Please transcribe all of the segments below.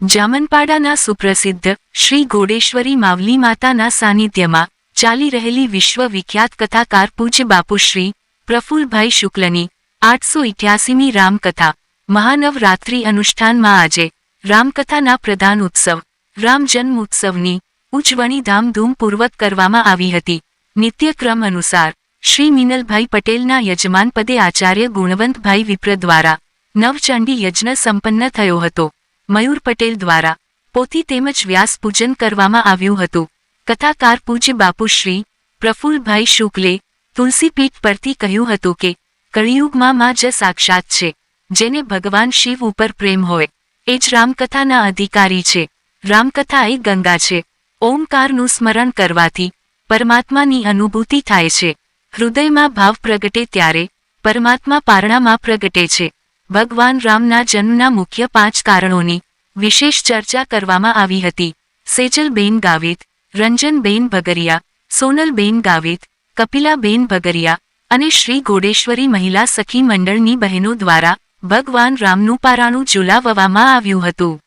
જામનપાડાના સુપ્રસિદ્ધ શ્રી ઘોડેશ્વરી માવલી માતાના સાનિધ્યમાં ચાલી રહેલી વિશ્વ વિખ્યાત કથાકાર પૂજ્ય બાપુશ્રી પ્રફુલ્લભાઈ શુક્લની 888મી રામકથા મહાનવરાત્રિ અનુષ્ઠાનમાં આજે રામકથાના પ્રધાન ઉત્સવ રામ જન્મ ઉત્સવની ઉજવણી ધામધૂમપૂર્વક કરવામાં આવી હતી। નિત્યક્રમ અનુસાર શ્રી મિનલભાઈ પટેલના યજમાનપદે આચાર્ય ગુણવંતભાઈ વિપ્ર દ્વારા નવચંડી યજ્ઞ સંપન્ન થયો હતો। મયુર પટેલ દ્વારા પોથી તેમજ વ્યાસ પૂજન કરવામાં આવ્યું હતું। કથાકાર પૂજ્ય બાપુશ્રી પ્રફુલ્લભાઈ શુક્લે તુલસીપીઠ પરથી કહ્યું હતું કે કળિયુગમાં માં જ સાક્ષાત છે, જેને ભગવાન શિવ ઉપર પ્રેમ હોય એ જ રામકથાના અધિકારી છે। રામકથા એ ગંગા છે। ઓમકારનું સ્મરણ કરવાથી પરમાત્માની અનુભૂતિ થાય છે। હૃદયમાં ભાવ પ્રગટે ત્યારે પરમાત્મા પારણામાં પ્રગટે છે। ભગવાન રામના જન્મના મુખ્ય 5 કારણોની વિશેષ ચર્ચા કરવામાં આવી હતી। સેજલબેન ગાવિત, રંજનબેન ભગરિયા, સોનલબેન ગાવિત, કપિલાબેન ભગરિયા અને શ્રી ઘોડેશ્વરી મહિલા સખી મંડળની બહેનો દ્વારા ભગવાન રામનું પારાણું ઝુલાવવામાં આવ્યું હતું।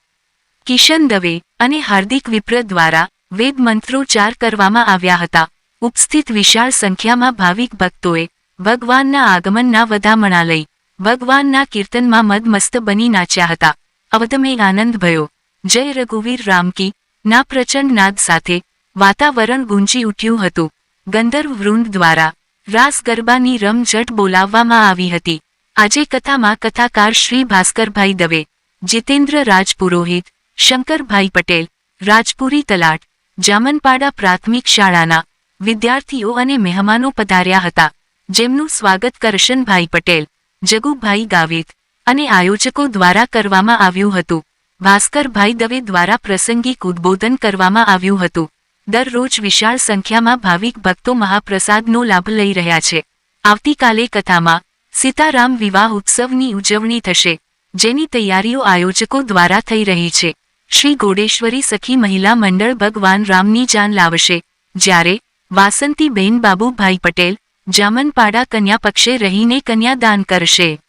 કિશન દવે અને હાર્દિક વિપ્ર દ્વારા વેદ મંત્રોચ્ચાર કરવામાં આવ્યા હતા। ઉપસ્થિત વિશાળ સંખ્યામાં ભાવિક ભક્તોએ ભગવાનના આગમનના વધામણા લઈ ભગવાનના કીર્તનમાં મદમસ્ત બની નાચ્યા હતા। અવધમે આનંદ ભયો, જય રઘુવીર રામકી ના પ્રચંડ નાદ સાથે વાતાવરણ ગુંજી ઉઠ્યું હતું। ગંધર્વ વૃંદ દ્વારા રાસ ગરબાની રમઝટ બોલાવવામાં આવી હતી। આજે કથામાં કથાકાર શ્રી ભાસ્કરભાઈ દવે, જીતેન્દ્ર રાજપુરોહિત, શંકરભાઈ પટેલ, રાજપુરી તલાટ, જામનપાડા પ્રાથમિક શાળાના વિદ્યાર્થીઓ અને મહેમાનો પધાર્યા હતા, જેમનું સ્વાગત કરશનભાઈ પટેલ, જગુભાઈ ગાવિત અને આયોજકો દ્વારા કરવામાં આવ્યું હતું। ભાસ્કરભાઈ દવે દ્વારા પ્રાસંગિક ઉદ્બોધન કરવામાં આવ્યું હતું। દરરોજ વિશાળ સંખ્યામાં ભાવિક ભક્તો મહાપ્રસાદનો લાભ લઈ રહ્યા છે। આવતીકાલે કથામાં સીતારામ વિવાહ ઉત્સવની ઉજવણી થશે, જેની તૈયારીઓ આયોજકો દ્વારા થઈ રહી છે। શ્રી ઘોડેશ્વરી સખી મહિલા મંડળ ભગવાન રામની જાન લાવશે, જ્યારે વાસંતીબેન બાબુભાઈ પટેલ જામનપાડા કન્યા પક્ષે રહીને કન્યાદાન કરશે।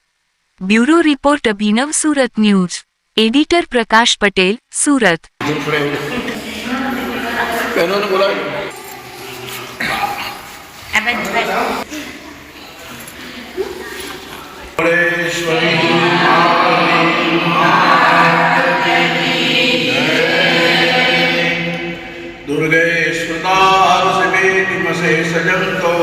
બ્યુરો રિપોર્ટ અભિનવ સુરત ન્યૂઝ, એડિટર પ્રકાશ પટેલ, સુરત। सजंतो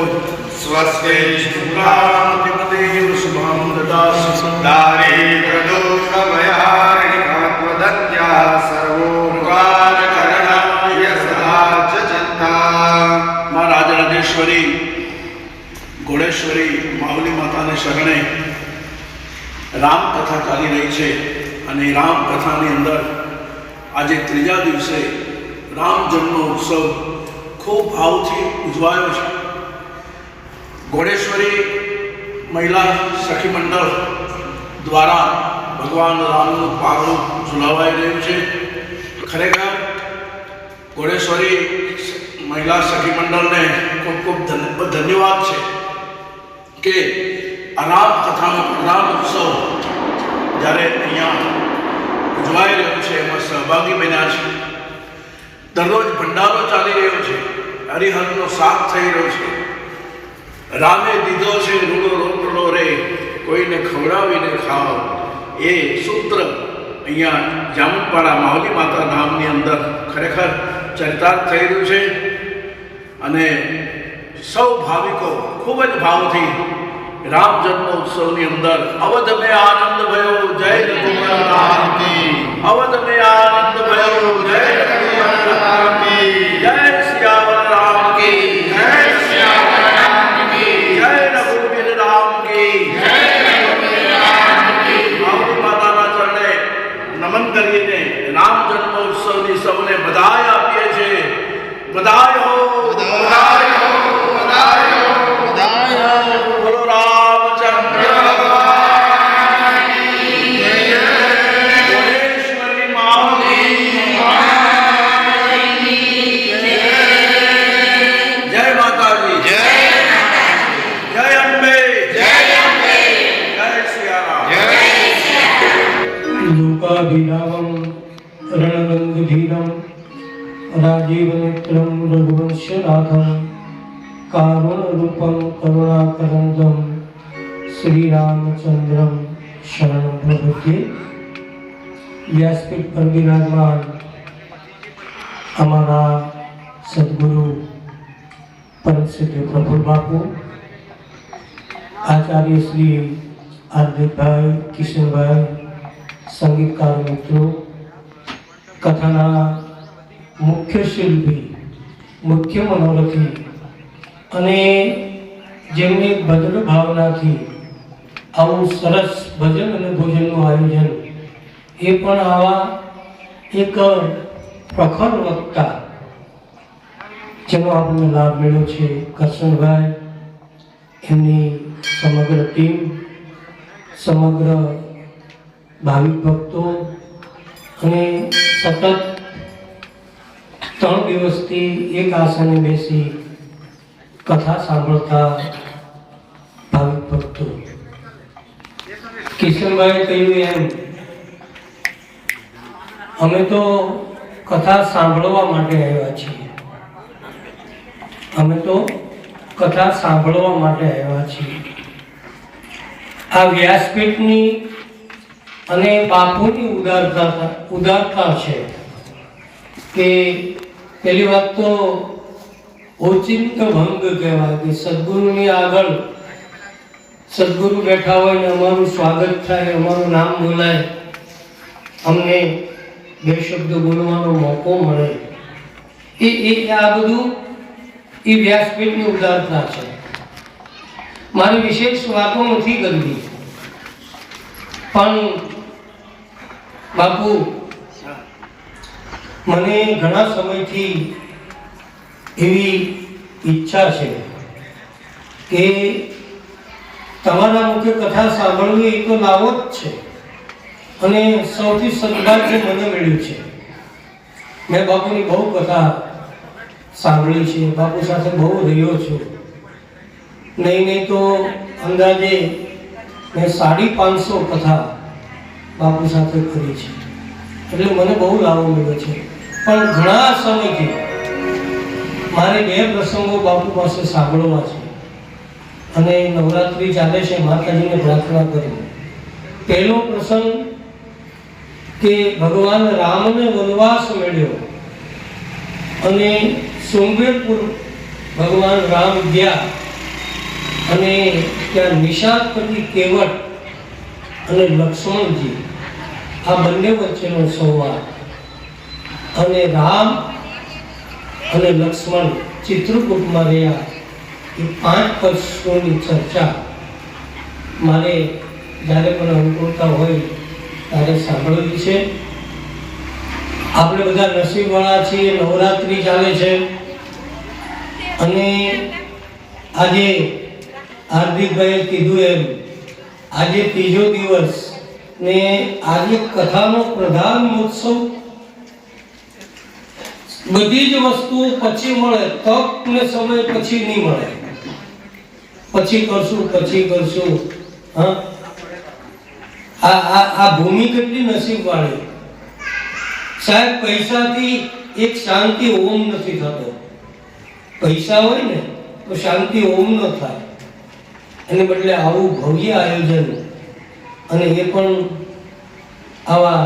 स्वस्ते शुक्लामतिपतेव शुभं ददासि दारिद्र्यदुःखभयारिणिकात्मदत्या सर्वोपकारकरणाय सदा च चिंता। मां राजराजेश्वरी घोड़ेश्वरी मावली माताने शरणे रामकथा चाली रही है અને રામકથાની અંદર આજે ત્રીજા દિવસે રામ જન્મ ઉત્સવ ખૂબ ભાવથી ઉજવાયો છે। ઘોડેશ્વરી મહિલા સખી મંડળ દ્વારા ભગવાન રામનું પારણું ઝુલાવાઈ રહ્યું છે। ખરેખર ઘોડેશ્વરી મહિલા સખી મંડળને ખૂબ ખૂબ ધન્યવાદ છે કે આ રામકથાનો પ્રધાન ઉત્સવ જ્યારે અહીંયા ઉજવાઈ રહ્યો છે એમાં સહભાગી બન્યા છે। દરરોજ ભંડારો ચાલી રહ્યો છે, હરિહરનો સાથ થઈ રહ્યો છે। રામે દીધો છે રૂડો રોટલો રે, કોઈને ખવડાવીને ખાવ, એ સૂત્ર અહીંયા જામનપાડા માવલી માતા ધામની અંદર ખરેખર ચરિતાર્થ થઈ રહ્યું છે અને સૌ ભાવિકો ખૂબ જ ભાવથી રામ જન્મ ઉત્સવની અંદર અવધ મેં આનંદ ભયો, જય રઘુવીર રામ કી, અવધ મેં આનંદ ભયો, જય રઘુવીર રામ કી, જય સિયાવર રામ કી, જય સિયાવર રામ કી, જય રઘુવીર રામ કી, જય રઘુવીર રામ કી। માવલી માતાના ચરણે નમન કરીને રામ જન્મ ઉત્સવની સૌને બધાઈ આપીએ છીએ। બધાઈ હો, બધાઈ હો, બધાઈ હો, બધાઈ હો। બોલો રામચંદ્ર ભગવાનની જય। ઘોડેશ્વરી માવલી માતાની જય। જય માતાજી, જય માતાજી, જય અંબે, જય અંબે, જય સિયારામ, જય સિયારામ। લોકાભિરામમ रणरङ्गधीरं राजीवनेत्रं रघुवंशनाथं कारुणरूपं करुणाकरन्दं श्रीरामचन्द्रं शरणं प्रपद्ये। व्यासपीठ पर विराजमान हमारा सदगुरु परम सिद्ध प्रफुल्ल बापू, आचार्य श्री हार्दिक भाई, किशन भाई, संगीतकार मित्रों, कथाना मुख्य शिल्पी, मुख्य मनोरथी અને જેમની ભદ્ર ભાવનાથી આવું સરસ ભજન અને ભોજનનું આયોજન, એ પણ આવા એક પ્રખર વક્તા જેનો આપણને લાભ મળ્યો છે કરશનભાઈ, એમની સમગ્ર ટીમ, સમગ્ર ભાવિક ભક્તો અને સતત 3 દિવસથી એક આસને બેસી કથા સાંભળતા ભાવિક ભક્તો. કિશનભાઈ કહ્યું એમ, અમે તો કથા સાંભળવા માટે આવ્યા છીએ. અમે તો કથા સાંભળવા માટે આવ્યા છીએ. આ વ્યાસપીઠની અને બાપુની ઉદારતા છે કે પહેલી વાત તો ઓચિંત ભંગ કહેવાય કે સદગુરુની આગળ સદગુરુ બેઠા હોય ને અમારું સ્વાગત થાય, અમારું નામ બોલાય, અમને 2 શબ્દ બોલવાનો મોકો મળે, એ આ બધું એ વ્યાસપીઠની ઉદારતા છે. મારી વિશેષ વાતો નથી કરવી, પણ બાપુ, મને ઘણા સમયથી એવી ઈચ્છા છે કે તમારા મુખે કથા સાંભળવી, એ તો લાવો જ છે અને સૌથી સદભાગ્ય મને મળ્યું છે. મેં બાપુની બહુ કથા સાંભળી છે, બાપુ સાથે બહુ રહ્યો છું. નહીં તો અંદાજે મેં 550 કથા બાપુ સાથે કરી છે, એટલે મને બહુ લાભ મળ્યો છે. પણ ઘણા સમયથી મારે 2 પ્રસંગો બાપુ પાસે સાંભળવા છે અને નવરાત્રિ ચાલે છે, માતાજીને પ્રાર્થના કરી. પહેલો પ્રસંગ કે ભગવાન રામને વનવાસ મળ્યો અને સોમવેરપુર ભગવાન રામ ગયા અને ત્યાં નિષાદપતિ કેવટ અને લક્ષ્મણજી, આ બંને વચ્ચેનો સંવાદ, અને રામ અને લક્ષ્મણ ચિત્રકૂટમાં રહ્યા, એ 5 વર્ષોની ચર્ચા મારે જ્યારે પણ અનુકૂળતા હોય ત્યારે સાંભળવી છે. આપણે બધા નસીબવાળા છીએ, નવરાત્રિ ચાલે છે અને આજે હાર્દિકભાઈએ કીધું એમ, આજે 3જો દિવસ ને આજે કથાનો પ્રધાન મહોત્સવ. બધી જ વસ્તુઓ પછી મળે, તક ને સમય પછી નહીં મળે, પછી કરશું. હા, આ ભૂમિ કેટલી નસીબવાળી સાહેબ. પૈસાથી એક શાંતિ ઓમ નથી થતો. પૈસા હોય ને તો શાંતિ ઓમ ન થાય, એને બદલે આવું ભવ્ય આયોજન, અને એ પણ આવા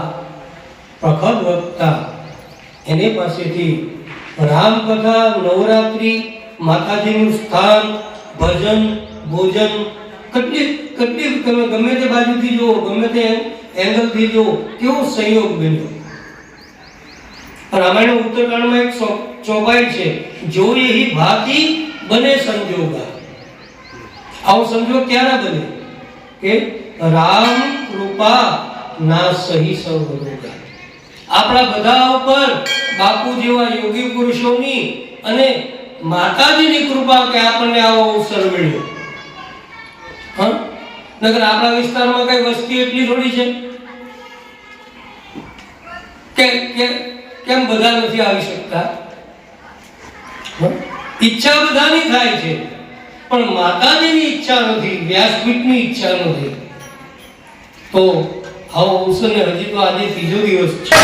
પ્રખર વક્તા, એની પાસેથી રામકથા, નવરાત્રિ, માતાજીનું સ્થાન, ભજન, ભોજન, કેટલી ગમે તે બાજુથી જુઓ, ગમે તે એંગલથી જુઓ, કેવો સંયોગ બન્યો. રામાયણ ઉત્તરકાંડમાં એક ચોપાઈ છે, જો એહી ભાતી બને સંજોગા. આવો સંજોગ ક્યારે બને કે રામ કૃપા ના સહી સર્વરોગા. આપણા બધા ઉપર બાપુ જેવા યોગી પુરુષોની અને માતાજીની કૃપા કે આપણને આવો અવસર મળ્યો. હા, નગર આપણા વિસ્તારમાં કઈ વસ્તી એટલી થોડી છે કે કેમ બધા નથી આવી શકતા? ઈચ્છા બધાની થાય છે, પણ માતાજીની ઈચ્છા નથી, વ્યાસપીઠની ઈચ્છા નથી. તો આવો અવસર ને હજી તો આજે ત્રીજો દિવસ છે.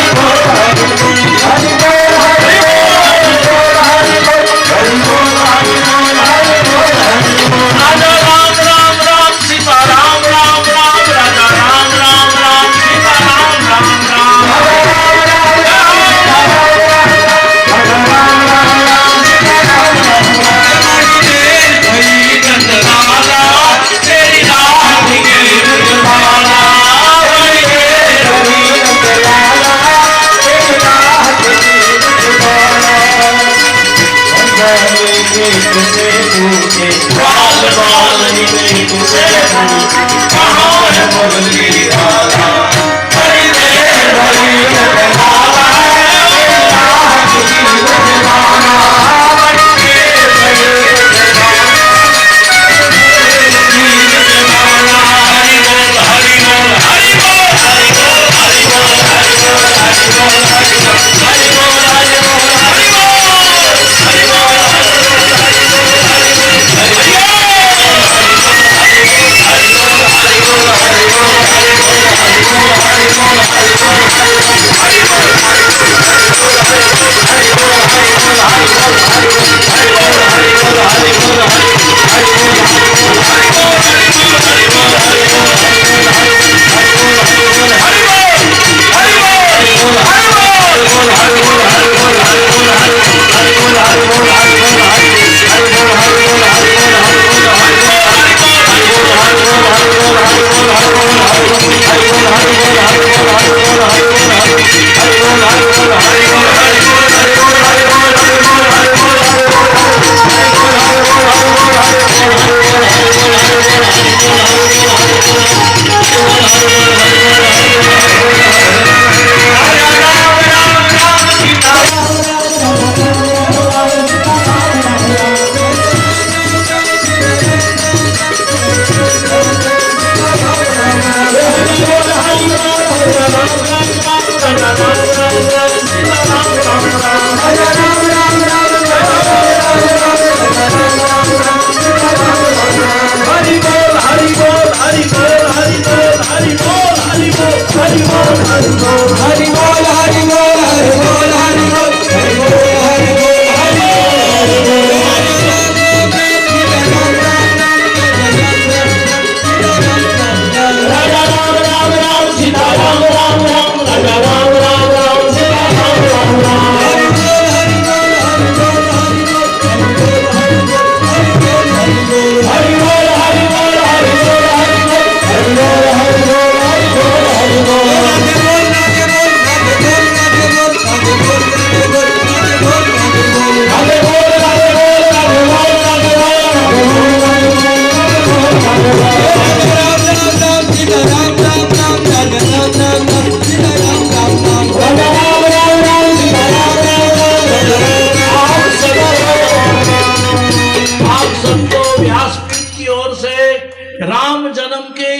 राम जन्म की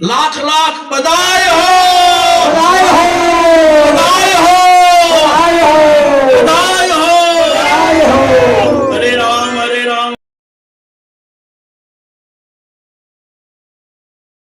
लाख लाख बधाई हो।